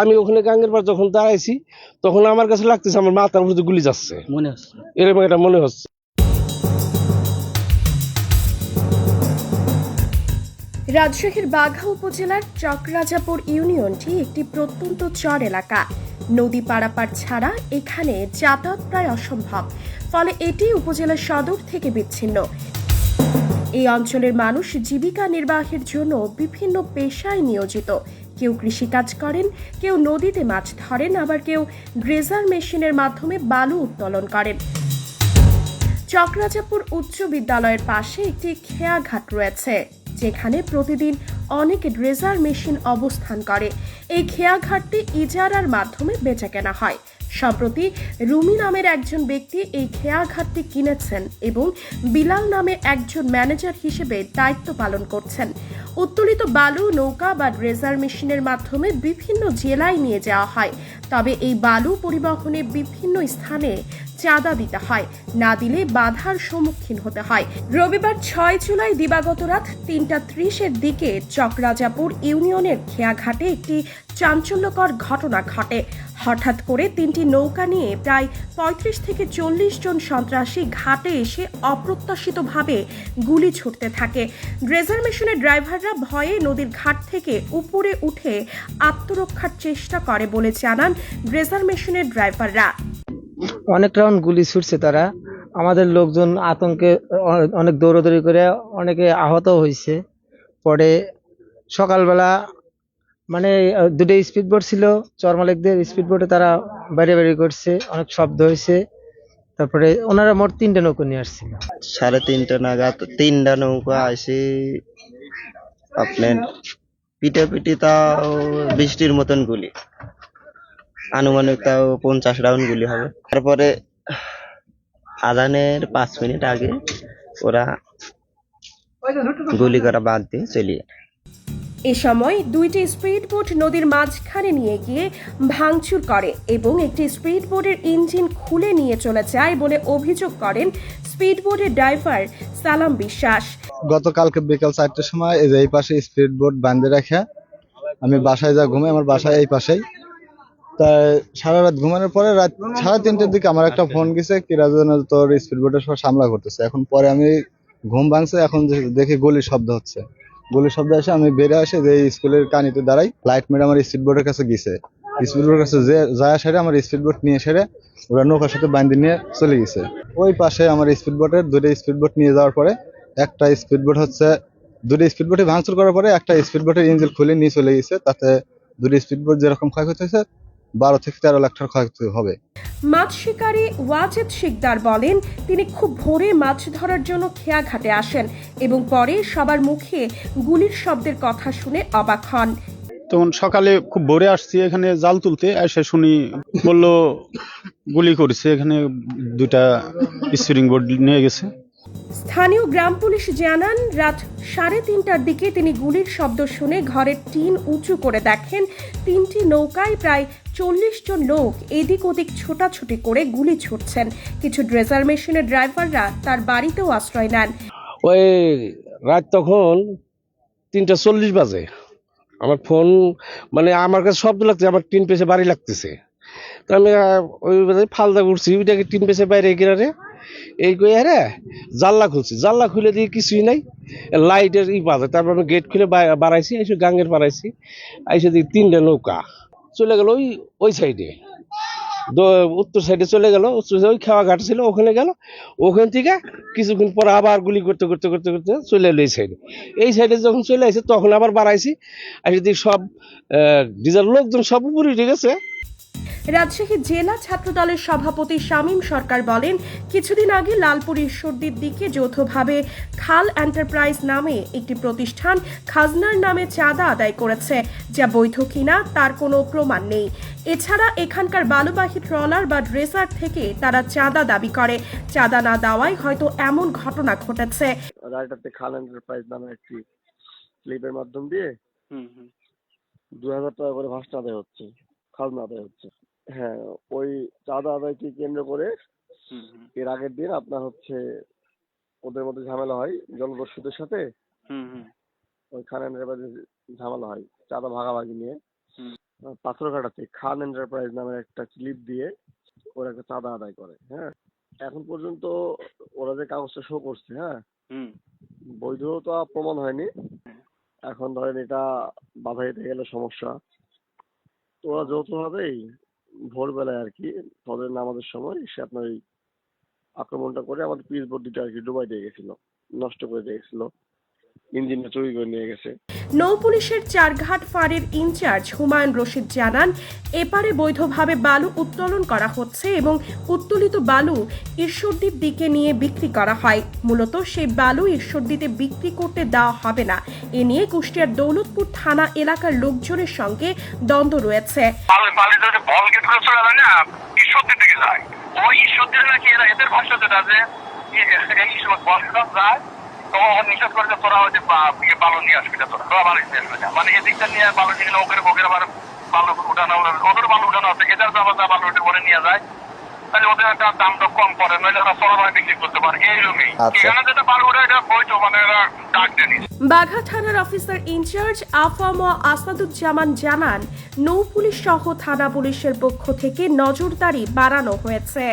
আমি ওখানে গাঙ্গের পার যখন দাঁড়াইছি তখন আমার কাছে লাগতেছে আমার মাথার উপর দিয়ে গুলি যাচ্ছে মনে হচ্ছে, এরকম একটা মনে হচ্ছে। রাজশাহীর বাঘা উপজেলার চকরাজাপুর ইউনিয়নটি একটি প্রত্যন্ত চর এলাকা। নদী পারাপার ছাড়া এখানে যাতায়াত প্রায় অসম্ভব, ফলে এটি উপজেলা সদর থেকে বিচ্ছিন্ন। এই অঞ্চলের মানুষ জীবিকা নির্বাহের জন্য বিভিন্ন পেশায় নিয়োজিত। কেউ কৃষিকাজ করেন, কেউ নদীতে মাছ ধরেন, আবার কেউ ড্রেজার মেশিনের মাধ্যমে বালু উত্তোলন করেন। চকরাজাপুর উচ্চ বিদ্যালয়ের পাশে একটি খেয়াঘাট রয়েছে, যেখানে প্রতিদিন অনেক ড্রেজার মেশিন অবস্থান করে। এই খেয়াঘাটটি ইজারার মাধ্যমে বেচাকেনা হয়। সম্প্রতি রুমি নামের একজন ব্যক্তি এই খেয়াঘাটটি কিনেছেন এবং বিলাল নামে একজন ম্যানেজার হিসেবে দায়িত্ব পালন করছেন। উত্তোলিত বালু নৌকা বা ড্রেজার মেশিনের মাধ্যমে বিভিন্ন জেলায় নিয়ে যাওয়া হয়, তবে এই বালু পরিবহনে বিভিন্ন স্থানে চাঁদা দিতে হয়, না দিলে বাধার সম্মুখীন হতে হয়। রবিবার 6 জুলাই দিবাগত রাত 3:30-এর দিকে চকরাজাপুর ইউনিয়নের খেয়াঘাটে একটি চাঞ্চল্যকর ঘটনা ঘটে। হঠাৎ করে 3টি নৌকা নিয়ে প্রায় 35 থেকে 40 জন সন্ত্রাসী ঘাটে এসে অপ্রত্যাশিতভাবে গুলি ছুটতে থাকে। ড্রেজার মেশিনের ড্রাইভাররা ভয়ে নদীর ঘাট থেকে উপরে উঠে আত্মরক্ষার চেষ্টা করে বলে জানান ড্রেজার মেশিনের ড্রাইভাররা। অনেক রাউন্ড গুলি ছুটছে তারা, আমাদের লোকজন আতঙ্কে অনেক দৌড়াদৌড়ি করে অনেকে আহত হয়েছে। পরে সকালবেলা মানে দুটো স্পিড বোট ছিল, চরমালিকদের স্পিড বোটে তারা বাইরে বাইরে করছে, অনেক শব্দ হয়েছে। তারপরে ওনারা মোট 3টে নৌকো নিয়ে আসছিল। 3:30 নাগাদ 3টা নৌকা আসি আপনার পিটাপিটি, তাও 20টির মতন গুলি, আনুমানিক তাও 50 রাউন্ড গুলি হবে। তারপরে আজানের 5 মিনিট আগে ওরা গুলি করা বাদ দিয়ে চলে যায়। এ সময় 2টি স্পিড বোট নদীর মাঝখানে নিয়ে গিয়ে ভাঙচুর করে এবং একটি স্পিড বোটের ইঞ্জিন খুলে নিয়ে চলে যায় বলে অভিযোগ করেন স্পিড বোটের ড্রাইভার সালাম বিশ্বাস। গতকালকে বিকাল 4টার সময় এই পাশে স্পিড বোট বাঁধে রাখা আমি বাসায় যা ঘুমাই, আমার বাসায় এই পাশেই। তাই সারা রাত ঘুমানোর পরে রাত 3:30টার দিকে আমার একটা ফোন গেছে, কিরাজন তোর স্পিড বোটের সব সামলা করতেছে। এখন পরে আমি ঘুম ভাঙছে, এখন দেখি গুলির শব্দ হচ্ছে। গুলির শব্দ এসে আমি বেরিয়ে আসে যে স্কুলের কানিতে দাঁড়াই, লাইট মেরে আমার স্পিড বোটের কাছে গেছে। স্পিড বোটের কাছে যে যায় সেরে আমার স্পিড বোট নিয়ে সেরে ওরা নৌকার সাথে বাঁধে নিয়ে চলে গেছে। ওই পাশে আমার স্পিড বোটের 2টা স্পিড বোট নিয়ে যাওয়ার পরে একটা স্পিড বোট হচ্ছে 2টা স্পিড বোটে ভাঙচুর করার পরে একটা স্পিড বোটের ইঞ্জিন খুলে নিয়ে চলে গেছে। তাতে 2টা স্পিড বোট যেরকম ক্ষয়ক্ষতি হয়েছে 12 থেকে 13 লাখ টাকার ক্ষয়ক্ষতি হবে। মাছ শিকারী ওয়াজেদ শিকদার বলেন, তিনি খুব ভোরে মাছ ধরার জন্য খেয়াঘাটে আসেন এবং পরে সবার মুখে গুলির শব্দের কথা শুনে অবাক হন। তখন সকালে খুব ভোরে আসছি এখানে জাল তুলতে, এসে শুনি বললো গুলি করেছে, এখানে 2টা স্পিরিং বোট নিয়ে গেছে। স্থানীয় গ্রাম পুলিশ জানান, রাত 3:30টার দিকে তিনি গুলির শব্দ শুনে ঘরের টিন উঁচু করে দেখেন 3টি নৌকায় প্রায় 40 জন লোক এদিক ওদিক ছোটাছুটি করে গুলি ছুটছেন। কিছু ড্রেজার মেশিনের ড্রাইভাররা তার বাড়িতেও আশ্রয় নেন। ওই রাত তখন 3:40 বাজে আমার ফোন, মানে আমার কাছে শব্দ লাগছে, আমার টিন পেছে বাড়ি লাগতেছে। তো আমি ওই ফালদা করছি, ওইটাকে টিন পেছে বাইরে গিয়ে এই কই আরে জানলা খুলছি, জানলা খুলে দিয়ে কিছুই নাই, লাইটের বাজে। তারপর আমি গেট খুলে বাড়াইছি, এসে গাঙ্গের বাড়াইছি, এসে দিই 3টা নৌকা চলে গেল ওই সাইডে, উত্তর সাইডে চলে গেল। ওই খাওয়া ঘাট ছিল, ওখানে গেল। ওখান থেকে কিছুক্ষণ পর আবার গুলি করতে করতে করতে করতে চলে এলো এই সাইডে। এই সাইডে যখন চলে আসে তখন আবার বাড়াইছি, এসে দিই সব ডিজার লোকজন সব উপরে উঠে গেছে। রাজশাহী জেলা ছাত্রদলের সভাপতি শামীম সরকার বলেন, কিছুদিন আগে লালপুর ঈশ্বরদীর দিকে যৌথভাবে খাল এন্টারপ্রাইজ নামে একটি প্রতিষ্ঠান খাজনার নামে চাঁদা আদায় করেছে, যা বৈধ কিনা তার কোনো প্রমাণ নেই। এছাড়া এখানকার বালুবাহী ট্রলার বা ড্রেসার থেকে তারা চাঁদা দাবি করে। চাঁদা না দেওয়ায় হয়তো এমন ঘটনা ঘটেছে। রায়টাতে খাল এন্টারপ্রাইজ নামে একটি স্লিপের মাধ্যম দিয়ে 2000 টাকা করে ভাস্তা আদায় হচ্ছে, খাজনা আদায় হচ্ছে। হ্যাঁ, ওই চাঁদা আদায়কে কেন্দ্র করে এর আগের দিন আপনার হচ্ছে ওদের মধ্যে ঝামেলা হয়, জলদস্যুদের সাথে ওই খাল এন্টারপ্রাইজের ঝামেলা হয় চাঁদা ভাগাভাগি নিয়ে। পাথরঘাটাতে খান এন্টারপ্রাইজ নামের একটা ক্লিপ দিয়ে ওরা একটা চাঁদা আদায় করে। হ্যাঁ, এখন পর্যন্ত ওরা যে কাগজটা শো করছে, হ্যাঁ, বৈধতা প্রমাণ হয়নি। এখন ধরেন এটা বাধা দিতে গেলে সমস্যা। তো ওরা যৌথভাবেই ভোরবেলায় আর কি ফজরের নামাজের সময় সে আপনার এই আক্রমণটা করে আমাদের পিচ বোর্ড দুটো আর কি ডুবাই দিয়ে গেছিল, নষ্ট করে দিয়ে গেছিল, ইঞ্জিনটা চুরি করে নিয়ে গেছে। নৌ পুলিশের চারঘাট ফাঁড়ির ইনচার্জ হুমায়ুন রশিদ জানান, এপারে বৈধভাবে বালু উত্তোলন করা হচ্ছে এবং উত্তোলিত বালু ঈশ্বরদীর দিকে নিয়ে বিক্রি করা হয়। মূলত সেই বালু ঈশ্বরদীতে বিক্রি করতে দেওয়া হবে না। এ নিয়ে কুষ্টিয়ার দৌলতপুর থানা এলাকার লোকজনের সঙ্গে দ্বন্দ্ব রয়েছে। ওই ঈশ্বরদীর নাকি এদের ভাষা যেটা যে এই যায় তো নিষেধ করে যে তোরা হচ্ছে বালু নিয়ে আসবি না, তোরা বালু নিয়ে আসবে না, মানে এদিকটা নিয়ে বালু নিয়ে গেলে ওকে আবার বালু উঠানো, ওদের বালু উঠানো আছে, এদের আবার বালু উঠে করে নিয়ে যায়, তাহলে ওদের একটা দামটা কম পড়ে, নইলে ওরা চড়া বিক্রি করতে পারে। এইরকমই এখানে যেটা বালু উঠে এটা বৈধ, মানে এরা ডাক দেয়নি। বাঘা থানার অফিসার ইনচার্জ আফাম আসাদুজ্জামান জানান, নৌ পুলিশ সহ থানা পুলিশের পক্ষ থেকে নজরদারি বাড়ানো হয়েছে।